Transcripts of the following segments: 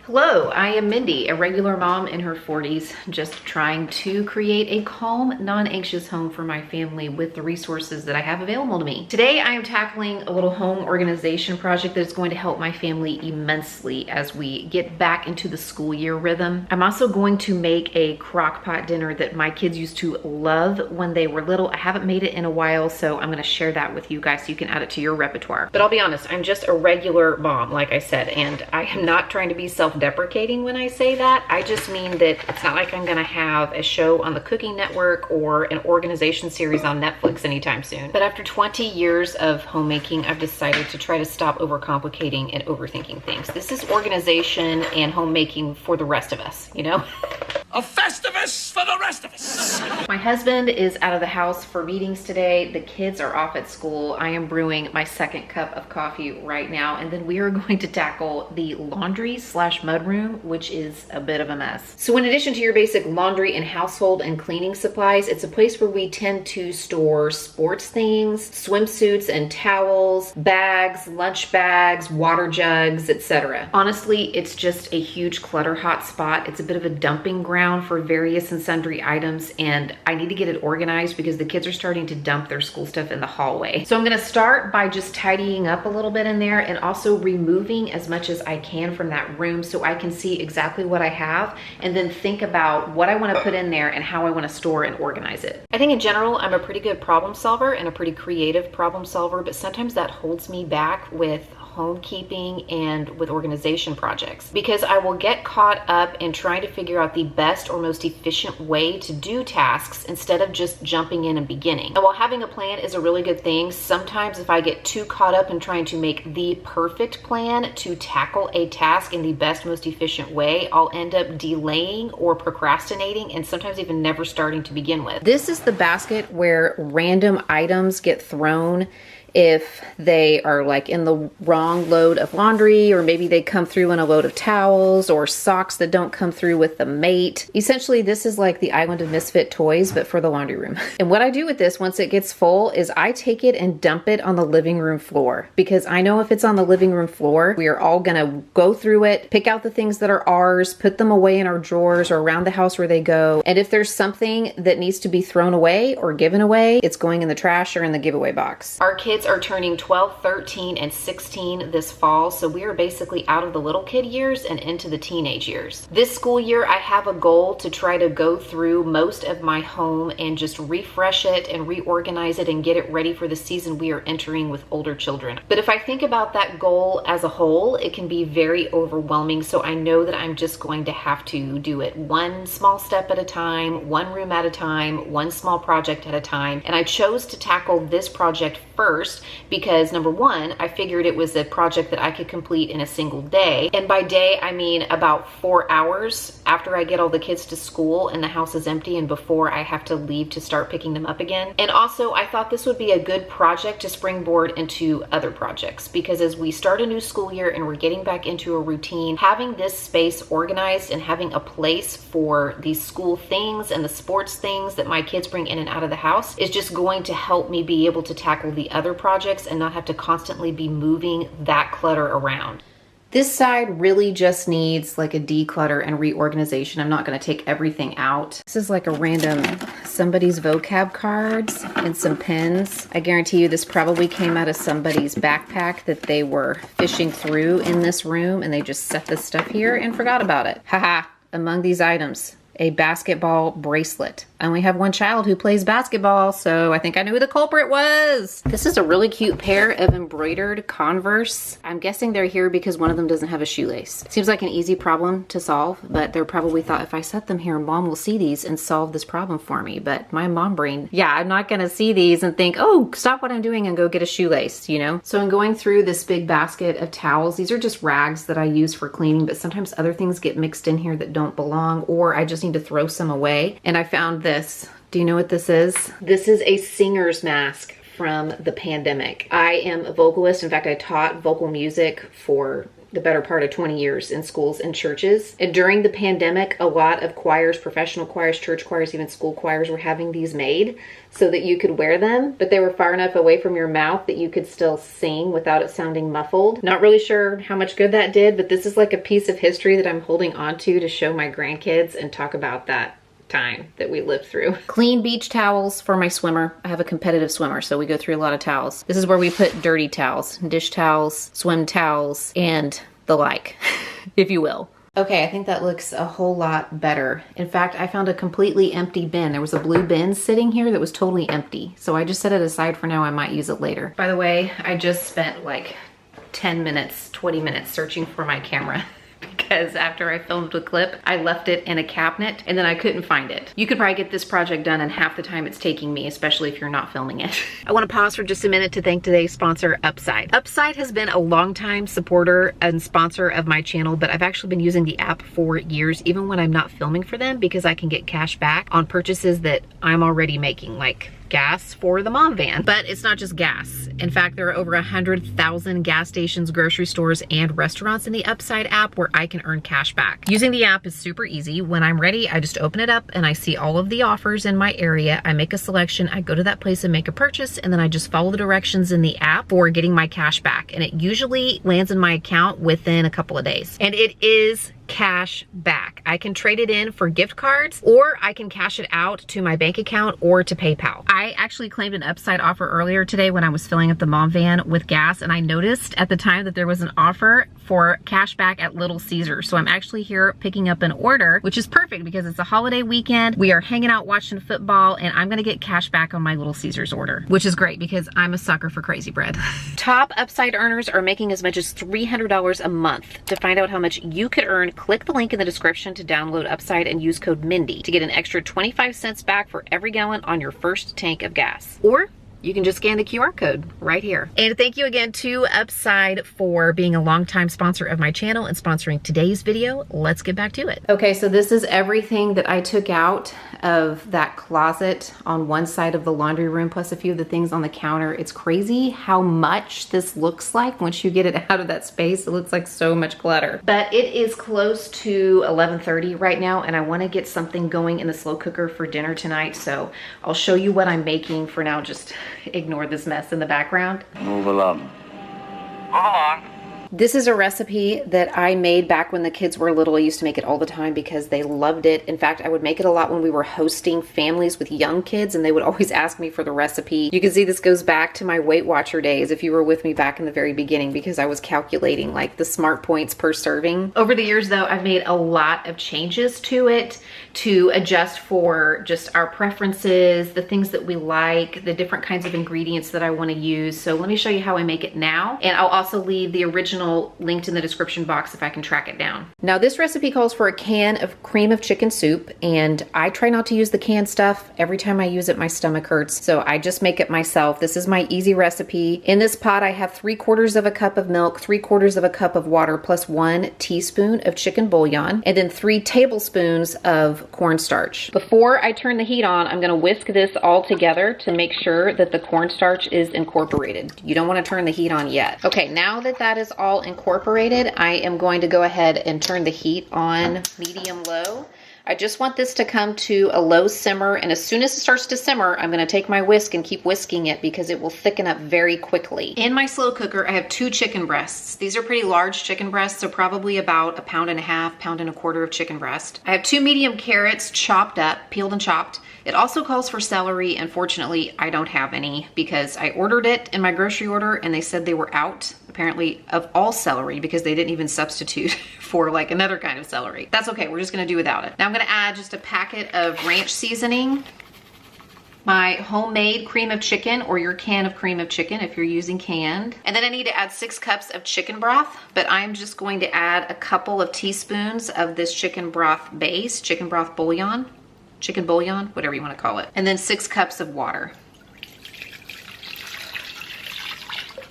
Hello, I am Mindy, a regular mom in her 40s, just trying to create a calm, non-anxious home for my family with the resources that I have available to me. Today, I am tackling a little home organization project that is going to help my family immensely as we get back into the school year rhythm. I'm also going to make a crock pot dinner that my kids used to love when they were little. I haven't made it in a while, so I'm gonna share that with you guys so you can add it to your repertoire. But I'll be honest, I'm just a regular mom, like I said, and I am not trying to be self-deprecating when I say that. I just mean that it's not like I'm gonna have a show on the Cooking Network or an organization series on Netflix anytime soon. But after 20 years of homemaking, I've decided to try to stop overcomplicating and overthinking things. This is organization and homemaking for the rest of us, you know? A Festivus for the rest of us. My husband is out of the house for meetings today. The kids are off at school. I am brewing my second cup of coffee right now, and then we are going to tackle the laundry slash mudroom, which is a bit of a mess. So in addition to your basic laundry and household and cleaning supplies, it's a place where we tend to store sports things, swimsuits and towels, bags, lunch bags, water jugs, etc. Honestly, it's just a huge clutter hot spot. It's a bit of a dumping ground for various and sundry items, and I need to get it organized because the kids are starting to dump their school stuff in the hallway. So I'm gonna start by just tidying up a little bit in there and also removing as much as I can from that room so I can see exactly what I have and then think about what I wanna put in there and how I wanna store and organize it. I think in general, I'm a pretty good problem solver and a pretty creative problem solver, but sometimes that holds me back with homekeeping and with organization projects because I will get caught up in trying to figure out the best or most efficient way to do tasks instead of just jumping in and beginning. And while having a plan is a really good thing, sometimes if I get too caught up in trying to make the perfect plan to tackle a task in the best, most efficient way, I'll end up delaying or procrastinating and sometimes even never starting to begin with. This is the basket where random items get thrown if they are like in the wrong load of laundry, or maybe they come through in a load of towels or socks that don't come through with the mate. Essentially, this is like the island of misfit toys, but for the laundry room. And what I do with this once it gets full is I take it and dump it on the living room floor, because I know if it's on the living room floor, we are all gonna go through it, pick out the things that are ours, put them away in our drawers or around the house where they go. And if there's something that needs to be thrown away or given away, it's going in the trash or in the giveaway box. Our kids are turning 12, 13, and 16 this fall, so we are basically out of the little kid years and into the teenage years. This school year, I have a goal to try to go through most of my home and just refresh it and reorganize it and get it ready for the season we are entering with older children. But if I think about that goal as a whole, it can be very overwhelming, so I know that I'm just going to have to do it one small step at a time, one room at a time, one small project at a time. And I chose to tackle this project first because number one, I figured it was a project that I could complete in a single day. And by day, I mean about 4 hours after I get all the kids to school and the house is empty and before I have to leave to start picking them up again. And also, I thought this would be a good project to springboard into other projects, because as we start a new school year and we're getting back into a routine, having this space organized and having a place for these school things and the sports things that my kids bring in and out of the house is just going to help me be able to tackle the other projects and not have to constantly be moving that clutter around. This side really just needs like a declutter and reorganization. I'm not going to take everything out. This is like a random somebody's vocab cards and some pens. I guarantee you this probably came out of somebody's backpack that they were fishing through in this room and they just set this stuff here and forgot about it. Haha, among these items, a basketball bracelet. I only have one child who plays basketball, so I think I knew who the culprit was. This is a really cute pair of embroidered Converse. I'm guessing they're here because one of them doesn't have a shoelace. Seems like an easy problem to solve, but they're probably thought, if I set them here, mom will see these and solve this problem for me. But my mom brain, yeah, I'm not gonna see these and think, oh, stop what I'm doing and go get a shoelace, you know? So I'm going through this big basket of towels. These are just rags that I use for cleaning, but sometimes other things get mixed in here that don't belong, or I just need to throw some away. And I found this. Do you know what this is? This is a singer's mask from the pandemic. I am a vocalist. In fact, I taught vocal music for the better part of 20 years in schools and churches. And during the pandemic, a lot of choirs, professional choirs, church choirs, even school choirs were having these made so that you could wear them, but they were far enough away from your mouth that you could still sing without it sounding muffled. Not really sure how much good that did, but this is like a piece of history that I'm holding on to show my grandkids and talk about that time that we lived through. Clean beach towels for my swimmer. I have a competitive swimmer, so we go through a lot of towels. This is where we put dirty towels, dish towels, swim towels, and the like, if you will. Okay, I think that looks a whole lot better. In fact, I found a completely empty bin. There was a blue bin sitting here that was totally empty. So I just set it aside for now. I might use it later. By the way, I just spent like 10 minutes, 20 minutes searching for my camera. Because after I filmed the clip, I left it in a cabinet and then I couldn't find it. You could probably get this project done in half the time it's taking me, especially if you're not filming it. I want to pause for just a minute to thank today's sponsor, Upside. Upside has been a longtime supporter and sponsor of my channel, but I've actually been using the app for years, even when I'm not filming for them, because I can get cash back on purchases that I'm already making, like gas for the mom van. But it's not just gas. In fact, there are over 100,000 gas stations, grocery stores, and restaurants in the Upside app where I can earn cash back. Using the app is super easy. When I'm ready, I just open it up and I see all of the offers in my area. I make a selection, I go to that place and make a purchase, and then I just follow the directions in the app for getting my cash back. And it usually lands in my account within a couple of days. And it is cash back. I can trade it in for gift cards, or I can cash it out to my bank account or to PayPal. I actually claimed an Upside offer earlier today when I was filling up the mom van with gas, and I noticed at the time that there was an offer for cash back at Little Caesars. So I'm actually here picking up an order, which is perfect because it's a holiday weekend. We are hanging out watching football, and I'm gonna get cash back on my Little Caesars order, which is great because I'm a sucker for crazy bread. Top Upside earners are making as much as $300 a month. To find out how much you could earn, click the link in the description to download Upside and use code Mindy to get an extra 25 cents back for every gallon on your first tank of gas. Or you can just scan the QR code right here. And thank you again to Upside for being a longtime sponsor of my channel and sponsoring today's video. Let's get back to it. Okay, so this is everything that I took out of that closet on one side of the laundry room, plus a few of the things on the counter. It's crazy how much this looks like once you get it out of that space. It looks like so much clutter. But it is close to 11:30 right now, and I wanna get something going in the slow cooker for dinner tonight, so I'll show you what I'm making for now. Just ignore this mess in the background. Move along. Move along. This is a recipe that I made back when the kids were little. I used to make it all the time because they loved it. In fact, I would make it a lot when we were hosting families with young kids, and they would always ask me for the recipe. You can see this goes back to my Weight Watcher days if you were with me back in the very beginning, because I was calculating like the smart points per serving. Over the years though, I've made a lot of changes to it to adjust for just our preferences, the things that we like, the different kinds of ingredients that I want to use. So let me show you how I make it now, and I'll also leave the original linked in the description box if I can track it down. Now this recipe calls for a can of cream of chicken soup, and I try not to use the canned stuff. Every time I use it, my stomach hurts, so I just make it myself. This is my easy recipe. In this pot, I have 3/4 of a cup of milk, 3/4 of a cup of water, plus 1 teaspoon of chicken bouillon, and then 3 tablespoons of cornstarch. Before I turn the heat on, I'm gonna whisk this all together to make sure that the cornstarch is incorporated. You don't wanna turn the heat on yet. Okay, now that that is all incorporated, I am going to go ahead and turn the heat on medium-low. I just want this to come to a low simmer, and as soon as it starts to simmer, I'm gonna take my whisk and keep whisking it because it will thicken up very quickly. In my slow cooker, I have 2 chicken breasts. These are pretty large chicken breasts, so probably about 1.5 pounds, 1.25 pounds of chicken breast. I have 2 medium carrots chopped up, peeled and chopped. It also calls for celery, and fortunately, I don't have any because I ordered it in my grocery order and they said they were out, apparently, of all celery because they didn't even substitute for like another kind of celery. That's okay, we're just gonna do without it. Now I'm gonna add just a packet of ranch seasoning, my homemade cream of chicken, or your can of cream of chicken if you're using canned. And then I need to add 6 cups of chicken broth, but I'm just going to add a couple of teaspoons of this chicken broth base, chicken broth bouillon, chicken bouillon, whatever you want to call it. And then 6 cups of water.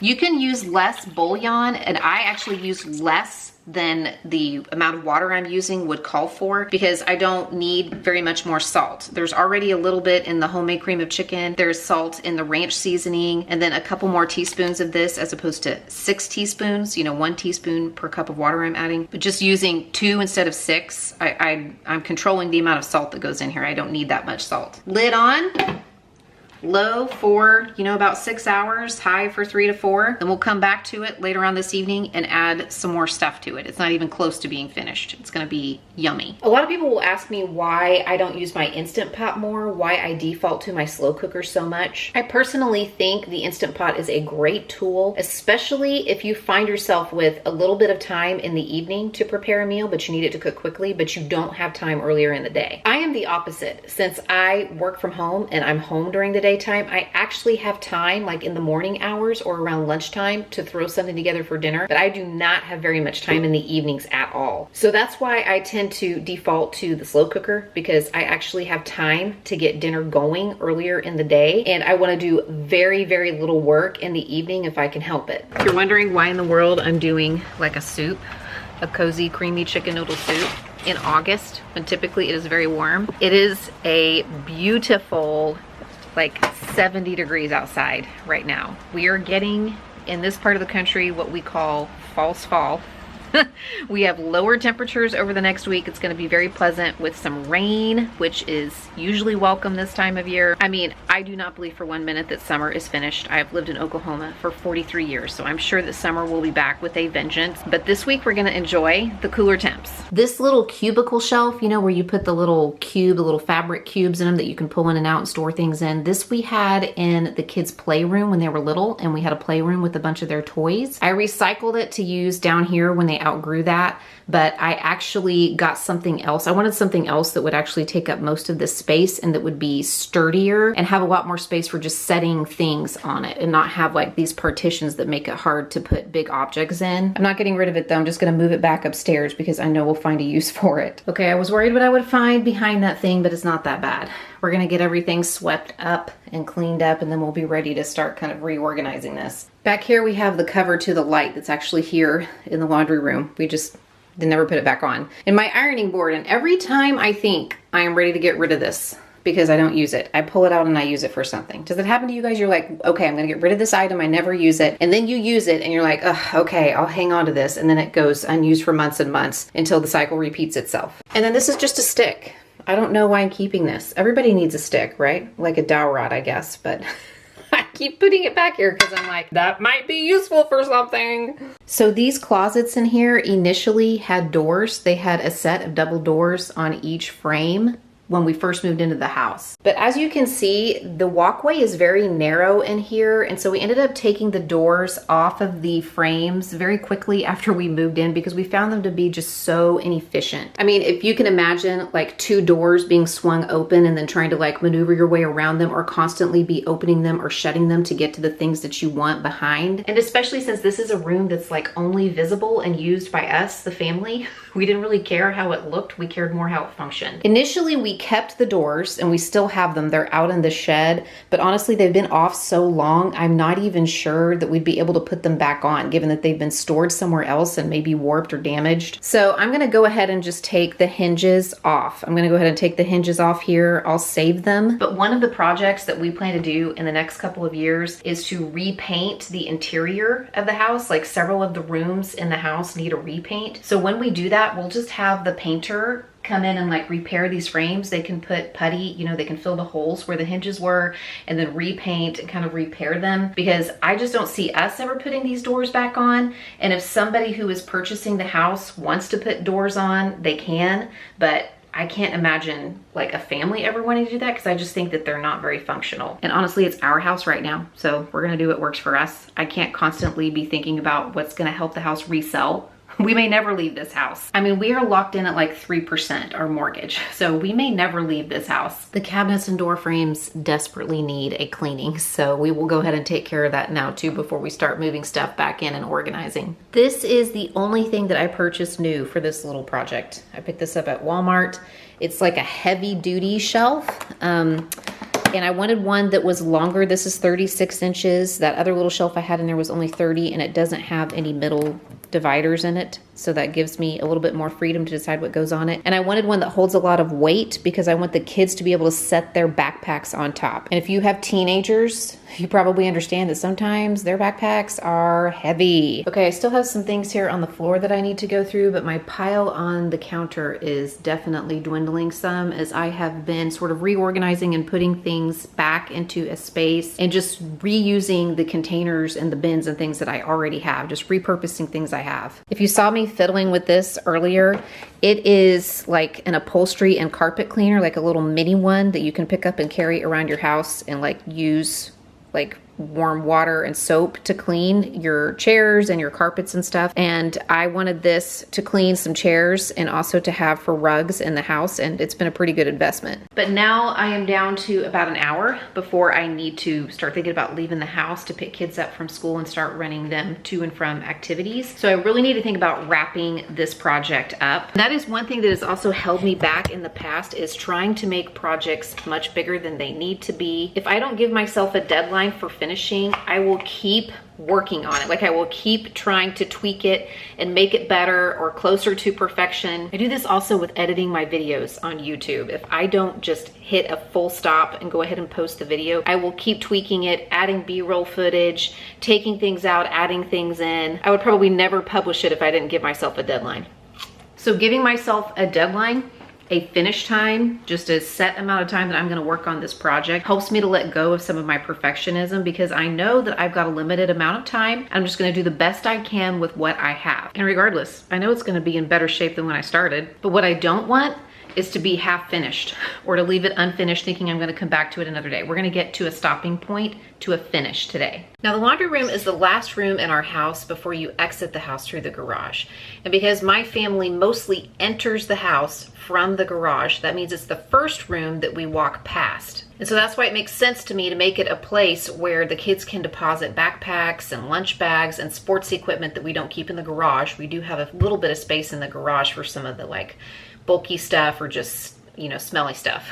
You can use less bouillon, and I actually use less than the amount of water I'm using would call for, because I don't need very much more salt. There's already a little bit in the homemade cream of chicken. There's salt in the ranch seasoning, and then a couple more teaspoons of this as opposed to 6 teaspoons, 1 teaspoon per cup of water I'm adding. But just using 2 instead of 6, I'm controlling the amount of salt that goes in here. I don't need that much salt. Lid on. Low for, about 6 hours, high for 3 to 4. Then we'll come back to it later on this evening and add some more stuff to it. It's not even close to being finished. It's gonna be yummy. A lot of people will ask me why I don't use my Instant Pot more, why I default to my slow cooker so much. I personally think the Instant Pot is a great tool, especially if you find yourself with a little bit of time in the evening to prepare a meal, but you need it to cook quickly, but you don't have time earlier in the day. I am the opposite. Since I work from home and I'm home during the day, I actually have time, like in the morning hours or around lunchtime, to throw something together for dinner, but I do not have very much time in the evenings at all. So that's why I tend to default to the slow cooker, because I actually have time to get dinner going earlier in the day, and I want to do very, very little work in the evening if I can help it. If you're wondering why in the world I'm doing like a soup, a cozy creamy chicken noodle soup in August, when typically it is very warm, it is a beautiful, like 70 degrees outside right now. We are getting, in this part of the country, what we call false fall. We have lower temperatures over the next week. It's going to be very pleasant with some rain, which is usually welcome this time of year. I mean, I do not believe for 1 minute that summer is finished. I have lived in Oklahoma for 43 years, so I'm sure that summer will be back with a vengeance. But this week we're going to enjoy the cooler temps. This little cubicle shelf, where you put the little cube, the little fabric cubes in them that you can pull in and out and store things in. This we had in the kids' playroom when they were little, and we had a playroom with a bunch of their toys. I recycled it to use down here when they outgrew that, but I actually got something else. I wanted something else that would actually take up most of this space and that would be sturdier and have a lot more space for just setting things on it and not have like these partitions that make it hard to put big objects in. I'm not getting rid of it though. I'm just gonna move it back upstairs because I know we'll find a use for it. Okay, I was worried what I would find behind that thing, but it's not that bad. We're gonna get everything swept up and cleaned up, and then we'll be ready to start kind of reorganizing this. Back here we have the cover to the light that's actually here in the laundry room. We just never put it back on. And my ironing board, and every time I think I am ready to get rid of this because I don't use it, I pull it out and I use it for something. Does it happen to you guys? You're like, okay, I'm gonna get rid of this item, I never use it. And then you use it and you're like, ugh, okay, I'll hang on to this. And then it goes unused for months and months until the cycle repeats itself. And then this is just a stick. I don't know why I'm keeping this. Everybody needs a stick, right? Like a dowel rod, I guess, but I keep putting it back here because I'm like, that might be useful for something. So these closets in here initially had doors. They had a set of double doors on each frame when we first moved into the house. But as you can see, the walkway is very narrow in here, and so we ended up taking the doors off of the frames very quickly after we moved in because we found them to be just so inefficient. I mean, if you can imagine like 2 doors being swung open and then trying to like maneuver your way around them or constantly be opening them or shutting them to get to the things that you want behind. And especially since this is a room that's like only visible and used by us, the family, we didn't really care how it looked. We cared more how it functioned. Initially, we kept the doors and we still have them. They're out in the shed, but honestly, they've been off so long, I'm not even sure that we'd be able to put them back on, given that they've been stored somewhere else and maybe warped or damaged. So I'm gonna go ahead and just take the hinges off. I'm gonna go ahead and take the hinges off here. I'll save them. But one of the projects that we plan to do in the next couple of years is to repaint the interior of the house. Like several of the rooms in the house need a repaint. So when we do that, we'll just have the painter come in and like repair these frames. They can put putty, they can fill the holes where the hinges were and then repaint and kind of repair them, because I just don't see us ever putting these doors back on. And if somebody who is purchasing the house wants to put doors on, they can, but I can't imagine like a family ever wanting to do that because I just think that they're not very functional. And honestly, it's our house right now, so we're gonna do what works for us. I can't constantly be thinking about what's gonna help the house resell. We may never leave this house. I mean, we are locked in at like 3% our mortgage, so we may never leave this house. The cabinets and door frames desperately need a cleaning, so we will go ahead and take care of that now too before we start moving stuff back in and organizing. This is the only thing that I purchased new for this little project. I picked this up at Walmart. It's like a heavy duty shelf. And I wanted one that was longer. This is 36 inches. That other little shelf I had in there was only 30, and it doesn't have any middle dividers in it. So that gives me a little bit more freedom to decide what goes on it. And I wanted one that holds a lot of weight because I want the kids to be able to set their backpacks on top. And if you have teenagers, you probably understand that sometimes their backpacks are heavy. Okay, I still have some things here on the floor that I need to go through, but my pile on the counter is definitely dwindling some as I have been sort of reorganizing and putting things back into a space and just reusing the containers and the bins and things that I already have, just repurposing things I have. If you saw me fiddling with this earlier, it is like an upholstery and carpet cleaner, like a little mini one that you can pick up and carry around your house and like use like warm water and soap to clean your chairs and your carpets and stuff. And I wanted this to clean some chairs and also to have for rugs in the house, and it's been a pretty good investment. But now I am down to about an hour before I need to start thinking about leaving the house to pick kids up from school and start running them to and from activities. So I really need to think about wrapping this project up. And that is one thing that has also held me back in the past, is trying to make projects much bigger than they need to be. If I don't give myself a deadline for finishing, I will keep working on it. Like I will keep trying to tweak it and make it better or closer to perfection. I do this also with editing my videos on YouTube. If I don't just hit a full stop and go ahead and post the video, I will keep tweaking it, adding B-roll footage, taking things out, adding things in. I would probably never publish it if I didn't give myself a deadline. So giving myself a deadline, a finish time, just a set amount of time that I'm going to work on this project, helps me to let go of some of my perfectionism, because I know that I've got a limited amount of time. I'm just going to do the best I can with what I have. And regardless, I know it's going to be in better shape than when I started, but what I don't want is to be half finished or to leave it unfinished thinking I'm going to come back to it another day. We're going to get to a stopping point, to a finish today. Now, the laundry room is the last room in our house before you exit the house through the garage. And because my family mostly enters the house from the garage, that means it's the first room that we walk past. And so that's why it makes sense to me to make it a place where the kids can deposit backpacks and lunch bags and sports equipment that we don't keep in the garage. We do have a little bit of space in the garage for some of the like bulky stuff or just, you know, smelly stuff.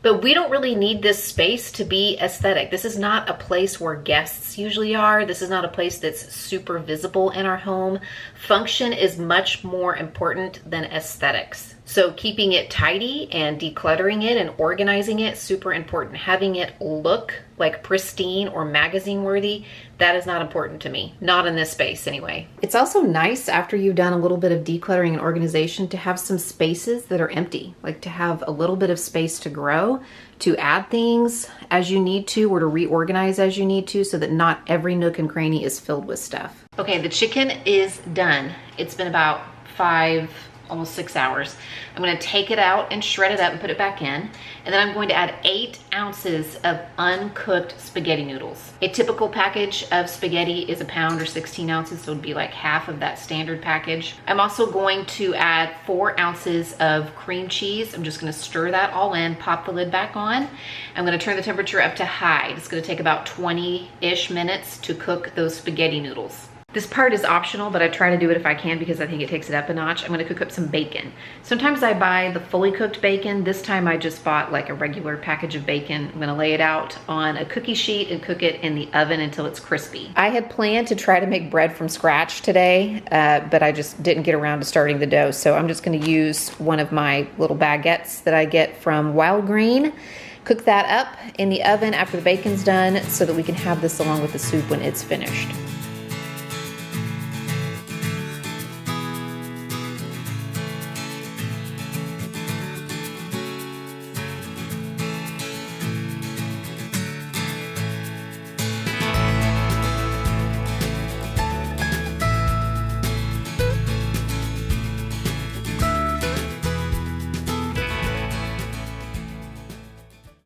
But we don't really need this space to be aesthetic. This is not a place where guests usually are. This is not a place that's super visible in our home. Function is much more important than aesthetics. So keeping it tidy and decluttering it and organizing it, super important. Having it look like pristine or magazine worthy, that is not important to me. Not in this space anyway. It's also nice after you've done a little bit of decluttering and organization to have some spaces that are empty, like to have a little bit of space to grow, to add things as you need to, or to reorganize as you need to, so that not every nook and cranny is filled with stuff. Okay, the chicken is done. It's been about almost 6 hours. I'm going to take it out and shred it up and put it back in. And then I'm going to add 8 ounces of uncooked spaghetti noodles. A typical package of spaghetti is a pound or 16 ounces, so it would be like half of that standard package. I'm also going to add 4 ounces of cream cheese. I'm just going to stir that all in, pop the lid back on. I'm going to turn the temperature up to high. It's going to take about 20-ish minutes to cook those spaghetti noodles. This part is optional, but I try to do it if I can because I think it takes it up a notch. I'm gonna cook up some bacon. Sometimes I buy the fully cooked bacon. This time I just bought like a regular package of bacon. I'm gonna lay it out on a cookie sheet and cook it in the oven until it's crispy. I had planned to try to make bread from scratch today, but I just didn't get around to starting the dough. So I'm just gonna use one of my little baguettes that I get from Wild Green. Cook that up in the oven after the bacon's done so that we can have this along with the soup when it's finished.